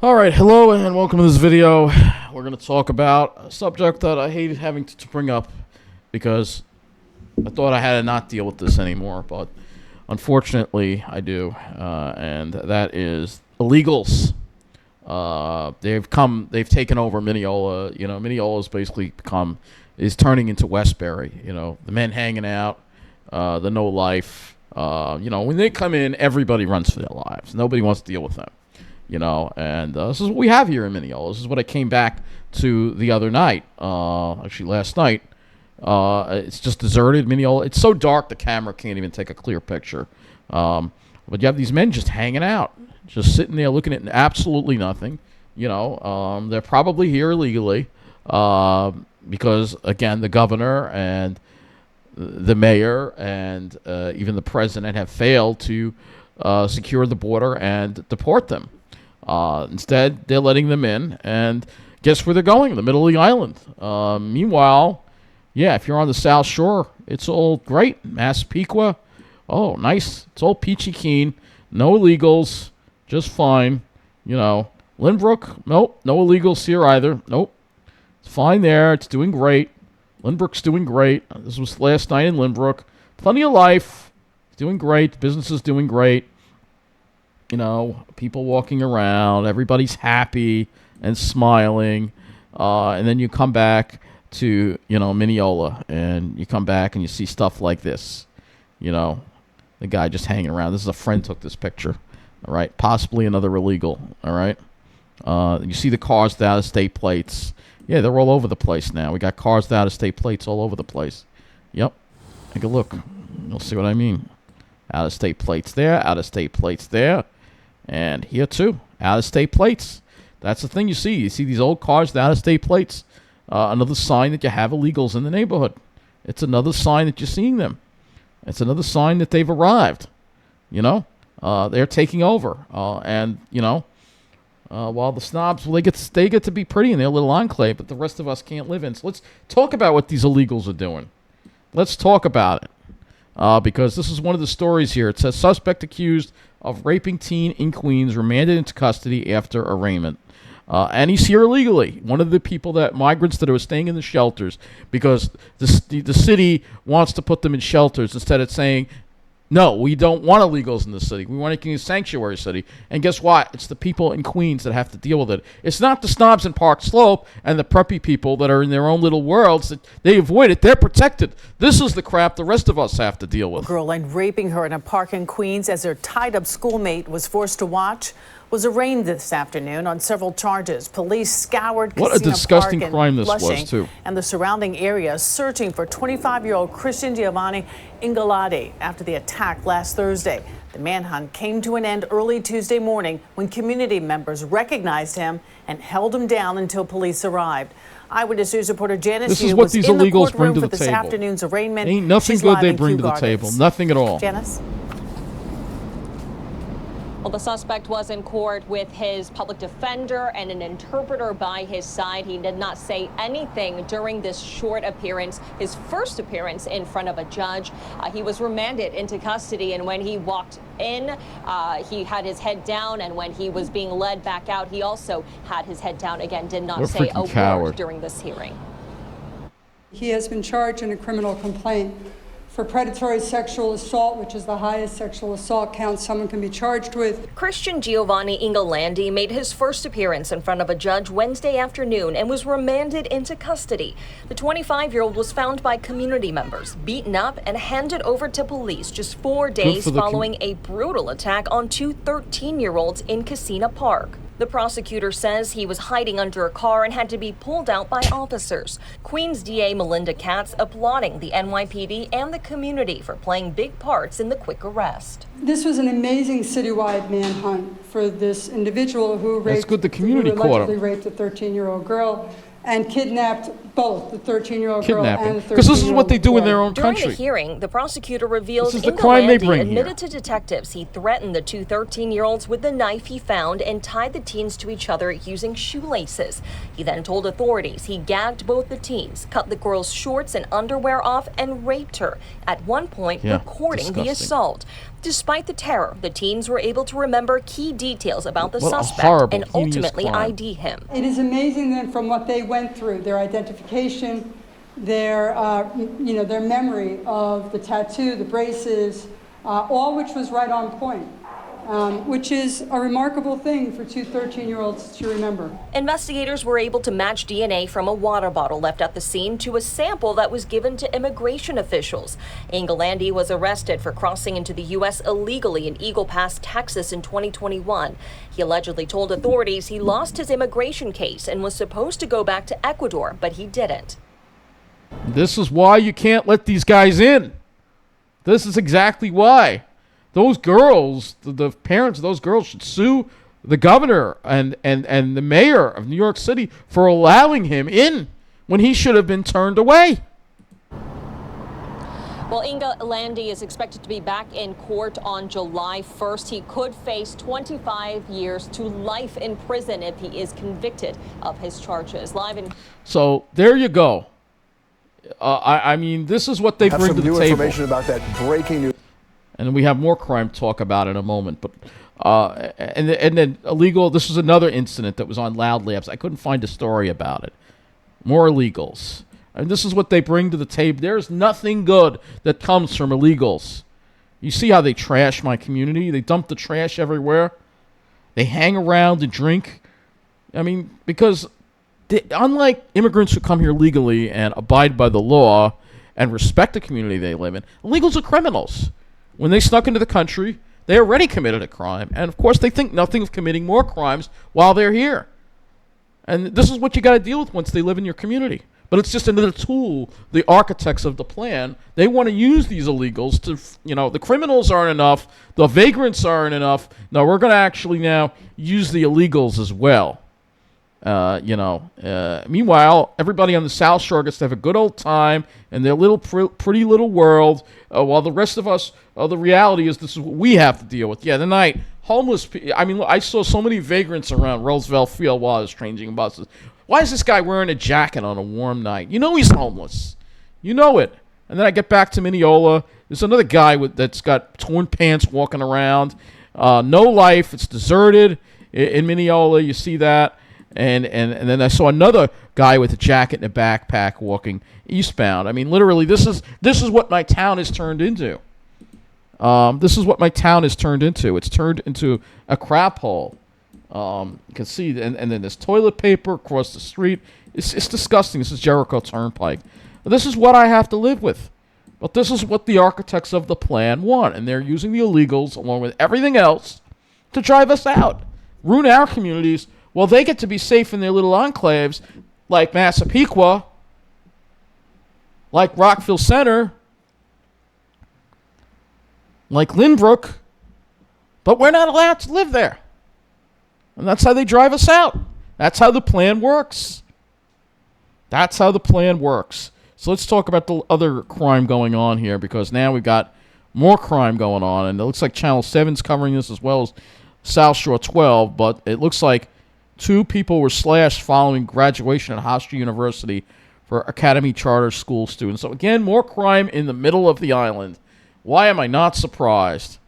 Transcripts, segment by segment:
All right, hello and welcome to this video. We're going to talk about a subject that I hated having to bring up because I thought I had to not deal with this anymore, but unfortunately I do, and that is illegals. They've taken over Mineola. You know, Mineola's basically is turning into Westbury. You know, the men hanging out, the no life. You know, when they come in, everybody runs for their lives. Nobody wants to deal with them. You know, and this is what we have here in Mineola. This is what I came back to the other night, actually last night. It's just deserted, Mineola. It's so dark the camera can't even take a clear picture. But you have these men just hanging out, just sitting there looking at absolutely nothing. You know, they're probably here illegally because, again, the governor and the mayor and even the president have failed to secure the border and deport them. Instead, they're letting them in, and guess where they're going? The middle of the island. Meanwhile, yeah, if you're on the South Shore, it's all great. Massapequa, oh, nice. It's all peachy keen. No illegals, just fine. You know, Lynbrook, nope, no illegals here either. Nope, it's fine there. It's doing great. Lynbrook's doing great. This was last night in Lynbrook. Plenty of life. It's doing great. Business is doing great. You know, people walking around, everybody's happy and smiling, and then you come back to, you know, Mineola, and you come back and you see stuff like this. You know, the guy just hanging around. This is a friend took this picture, all right? Possibly another illegal, all right? You see the cars with out-of-state plates. Yeah, they're all over the place now. We got cars with out-of-state plates all over the place. Yep. Take a look. You'll see what I mean. Out-of-state plates there, out-of-state plates there. And here, too, out-of-state plates. That's the thing you see. You see these old cars with out-of-state plates. Another sign that you have illegals in the neighborhood. It's another sign that you're seeing them. It's another sign that they've arrived. You know, they're taking over. And, you know, while the snobs, well, they get to be pretty in their little enclave, but the rest of us can't live in. So let's talk about what these illegals are doing. Let's talk about it. Because this is one of the stories here. It says, suspect accused of raping teen in Queens remanded into custody after arraignment. And he's here illegally. One of the migrants that are staying in the shelters, because the city wants to put them in shelters instead of saying, no, we don't want illegals in the city. We want to make a sanctuary city. And guess what? It's the people in Queens that have to deal with it. It's not the snobs in Park Slope and the preppy people that are in their own little worlds that they avoid it. They're protected. This is the crap the rest of us have to deal with. A girl and raping her in a park in Queens as her tied-up schoolmate was forced to watch was arraigned this afternoon on several charges. Police scoured what a disgusting Park crime this Flushing was, too. And the surrounding area searching for 25-year-old Christian Giovanni Ingalati after the attack last Thursday. The manhunt came to an end early Tuesday morning when community members recognized him and held him down until police arrived. Eyewitness News reporter Janice This is what these illegals bring to the this table. Afternoon's arraignment. Ain't nothing good they bring to the table. Nothing at all. Janice? Well, the suspect was in court with his public defender and an interpreter by his side. He did not say anything during this short appearance, his first appearance in front of a judge. He was remanded into custody, and when he walked in, he had his head down, and when he was being led back out, he also had his head down again, did not say a word during this hearing. He has been charged in a criminal complaint for predatory sexual assault, which is the highest sexual assault count someone can be charged with. Christian Giovanni Ingalati made his first appearance in front of a judge Wednesday afternoon and was remanded into custody. The 25-year-old was found by community members, beaten up, and handed over to police just 4 days following a brutal attack on two 13-year-olds in Kissena Park. The prosecutor says he was hiding under a car and had to be pulled out by officers. Queens DA Melinda Katz applauding the NYPD and the community for playing big parts in the quick arrest. This was an amazing citywide manhunt for this individual who allegedly raped a 13-year-old girl and kidnapped both the 13-year-old girl and the 13-year-old because this is what they do in their own country. During the hearing, the prosecutor revealed Ingalati admitted to detectives he threatened the two 13-year-olds with the knife he found and tied the teens to each other using shoelaces. He then told authorities he gagged both the teens, cut the girl's shorts and underwear off, and raped her, at one point recording the assault. Despite the terror, the teens were able to remember key details about the What a suspect horrible, and heinous ultimately crime. ID him. It is amazing then from what they went through, their identification, their memory of the tattoo, the braces, all which was right on point. Which is a remarkable thing for two 13-year-olds to remember. Investigators were able to match DNA from a water bottle left at the scene to a sample that was given to immigration officials. Ingalandi was arrested for crossing into the U.S. illegally in Eagle Pass, Texas in 2021. He allegedly told authorities he lost his immigration case and was supposed to go back to Ecuador, but he didn't. This is why you can't let these guys in. This is exactly why. Those girls, the parents of those girls should sue the governor and the mayor of New York City for allowing him in when he should have been turned away. Well, Ingalandi is expected to be back in court on July 1st. He could face 25 years to life in prison if he is convicted of his charges. So there you go. I mean, this is what they bring to the table. Have some new information about that breaking news. And we have more crime talk about in a moment. But and then illegal. This was another incident that was on Loud Labs. I couldn't find a story about it. More illegals. And this is what they bring to the table. There's nothing good that comes from illegals. You see how they trash my community? They dump the trash everywhere. They hang around and drink. I mean, because unlike immigrants who come here legally and abide by the law and respect the community they live in, illegals are criminals. When they snuck into the country, they already committed a crime. And, of course, they think nothing of committing more crimes while they're here. And this is what you got to deal with once they live in your community. But it's just another tool, the architects of the plan. They want to use these illegals to, the criminals aren't enough. The vagrants aren't enough. No, we're going to actually now use the illegals as well. Meanwhile, everybody on the South Shore gets to have a good old time in their little pretty little world, while the rest of us, the reality is this is what we have to deal with. Yeah, tonight, homeless people. I mean, I saw so many vagrants around Roosevelt Field while I was changing buses. Why is this guy wearing a jacket on a warm night? You know he's homeless. You know it. And then I get back to Mineola. There's another guy that's got torn pants walking around. No life. It's deserted in Mineola. You see that. And then I saw another guy with a jacket and a backpack walking eastbound. I mean, literally, this is what my town has turned into. This is what my town has turned into. It's turned into a crap hole. You can see, and then there's toilet paper across the street. It's disgusting. This is Jericho Turnpike. This is what I have to live with. But this is what the architects of the plan want, and they're using the illegals along with everything else to drive us out, ruin our communities. Well, they get to be safe in their little enclaves like Massapequa, like Rockville Center, like Lynbrook, but we're not allowed to live there. And that's how they drive us out. That's how the plan works. That's how the plan works. So let's talk about the other crime going on here, because now we've got more crime going on, and it looks like Channel 7's covering this as well as South Shore 12, but it looks like 2 people were slashed following graduation at Hofstra University for Academy Charter School students. So again, more crime in the middle of the island. Why am I not surprised?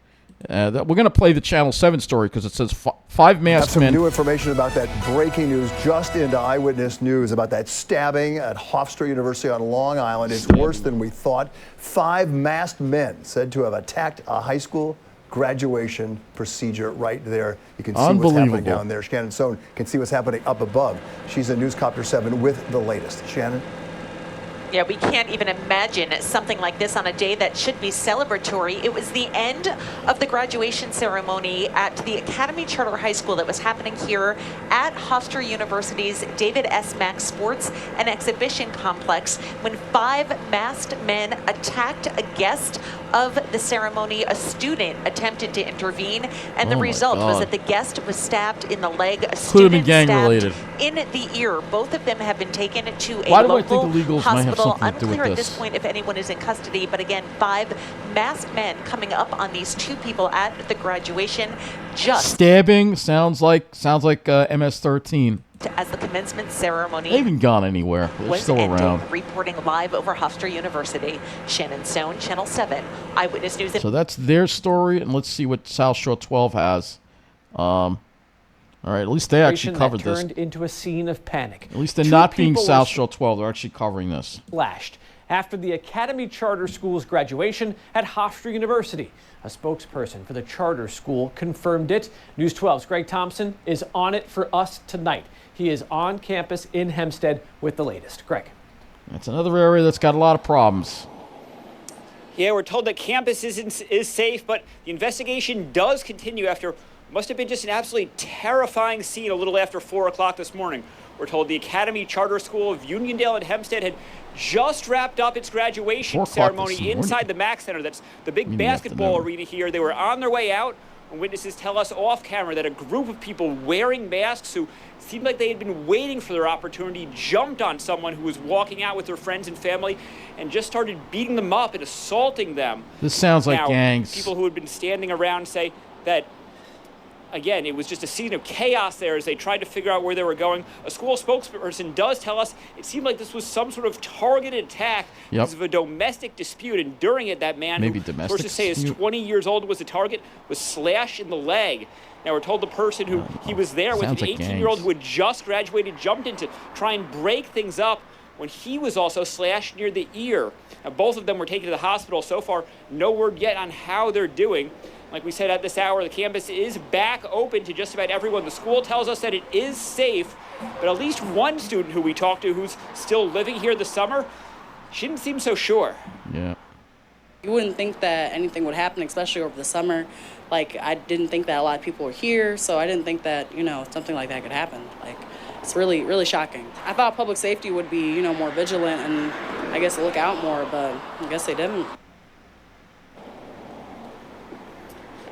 We're going to play the Channel 7 story because it says 5 masked men. Have some new information about that breaking news just into Eyewitness News about that stabbing at Hofstra University on Long Island. It's worse than we thought. 5 masked men said to have attacked a high school graduation procedure right there. You can see what's happening down there. Shannon Sohn can see what's happening up above. She's in Newscopter 7 with the latest. Shannon? Yeah, we can't even imagine something like this on a day that should be celebratory. It was the end of the graduation ceremony at the Academy Charter High School that was happening here at Hofstra University's David S. Mack Sports and Exhibition Complex when 5 masked men attacked a guest of the ceremony. A student attempted to intervene, and the result was that the guest was stabbed in the leg. A student stabbed in the ear. Both of them have been taken to a local hospital. Unclear at this point if anyone is in custody, but again, 5 masked men coming up on these 2 people at the graduation. Just stabbing sounds like MS-13. as the commencement ceremony They haven't gone anywhere. They're was still ending. around. Reporting live over Hofstra University, Shannon Stone, Channel 7, Eyewitness News. So that's their story, and let's see what South Shore 12 has. All right, at least they actually covered this. Turned into a scene of panic. At least they're not being South Shore 12. They're actually covering this. Flashed after the Academy Charter School's graduation at Hofstra University. A spokesperson for the charter school confirmed it. News 12's Greg Thompson is on it for us tonight. He is on campus in Hempstead with the latest. Greg. That's another area that's got a lot of problems. Yeah, we're told that campus is safe, but the investigation does continue after must have been just an absolutely terrifying scene a little after 4 o'clock this morning. We're told the Academy Charter School of Uniondale and Hempstead had just wrapped up its graduation ceremony inside the Mac Center. That's the big basketball arena here. They were on their way out, and witnesses tell us off camera that a group of people wearing masks who seemed like they had been waiting for their opportunity jumped on someone who was walking out with their friends and family and just started beating them up and assaulting them. This sounds like now, gangs. People who had been standing around say that, again, it was just a scene of chaos there as they tried to figure out where they were going. A school spokesperson does tell us it seemed like this was some sort of targeted attack because of a domestic dispute. And during it, that man, who sources say is 20 years old, was the target, was slashed in the leg. Now, we're told the person who he was there with, an 18-year-old who had just graduated, jumped in to try and break things up when he was also slashed near the ear. Now, both of them were taken to the hospital. So far, no word yet on how they're doing. Like we said at this hour, the campus is back open to just about everyone. The school tells us that it is safe, but at least one student who we talked to who's still living here this summer, she didn't seem so sure. Yeah. You wouldn't think that anything would happen, especially over the summer. Like, I didn't think that a lot of people were here, so I didn't think that, something like that could happen. Like, it's really, really shocking. I thought public safety would be, more vigilant and I guess look out more, but I guess they didn't.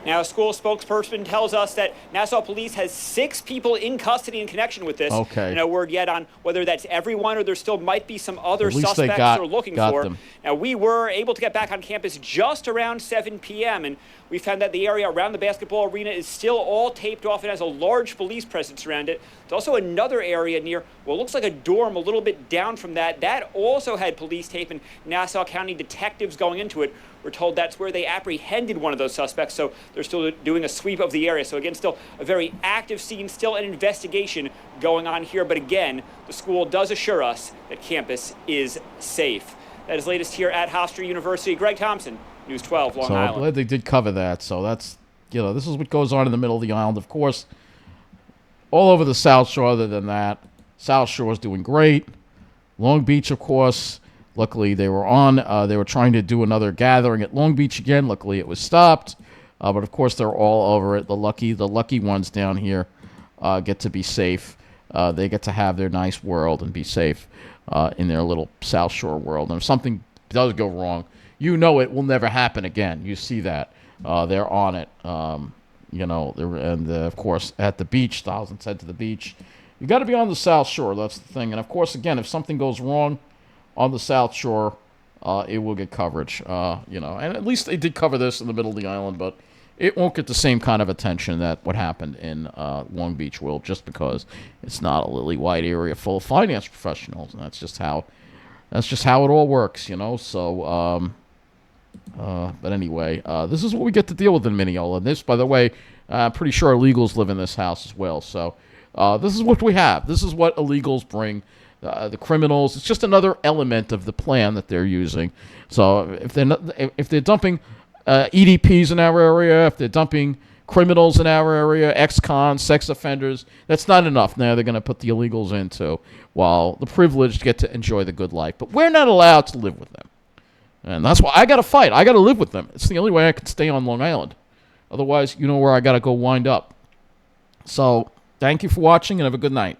Now, a school spokesperson tells us that Nassau Police has 6 people in custody in connection with this. Okay. No word yet on whether that's everyone or there still might be some other suspects they're looking for. Them. Now, we were able to get back on campus just around 7 p.m., and we found that the area around the basketball arena is still all taped off and has a large police presence around it. There's also another area near what looks like a dorm a little bit down from that. That also had police tape and Nassau County detectives going into it. We're told that's where they apprehended one of those suspects, so they're still doing a sweep of the area. So again, still a very active scene, still an investigation going on here. But again, the school does assure us that campus is safe. That is latest here at Hofstra University. Greg Thompson, News 12, Long Island. I'm glad they did cover that. So that's, this is what goes on in the middle of the island. Of course, all over the South Shore, other than that, South Shore is doing great. Long Beach, of course. Luckily, they were trying to do another gathering at Long Beach again. Luckily, it was stopped. But, of course, they're all over it. The lucky ones down here get to be safe. They get to have their nice world and be safe in their little South Shore world. And if something does go wrong, it will never happen again. You see that. They're on it. Of course, at the beach, thousands head to the beach. You got to be on the South Shore. That's the thing. And, of course, again, if something goes wrong on the South Shore, it will get coverage, and at least they did cover this in the middle of the island, but it won't get the same kind of attention that what happened in Long Beach will, just because it's not a lily-white area full of finance professionals, and that's just how it all works, so, but anyway, this is what we get to deal with in Mineola, and this, by the way, I'm pretty sure illegals live in this house as well, so this is what we have. This is what illegals bring. The criminals. It's just another element of the plan that they're using. So if they're dumping EDPs in our area, if they're dumping criminals in our area, ex-cons, sex offenders, that's not enough. Now they're going to put the illegals in too, while the privileged get to enjoy the good life. But we're not allowed to live with them, and that's why I got to fight. I got to live with them. It's the only way I can stay on Long Island. Otherwise, where I got to go wind up. So thank you for watching and have a good night.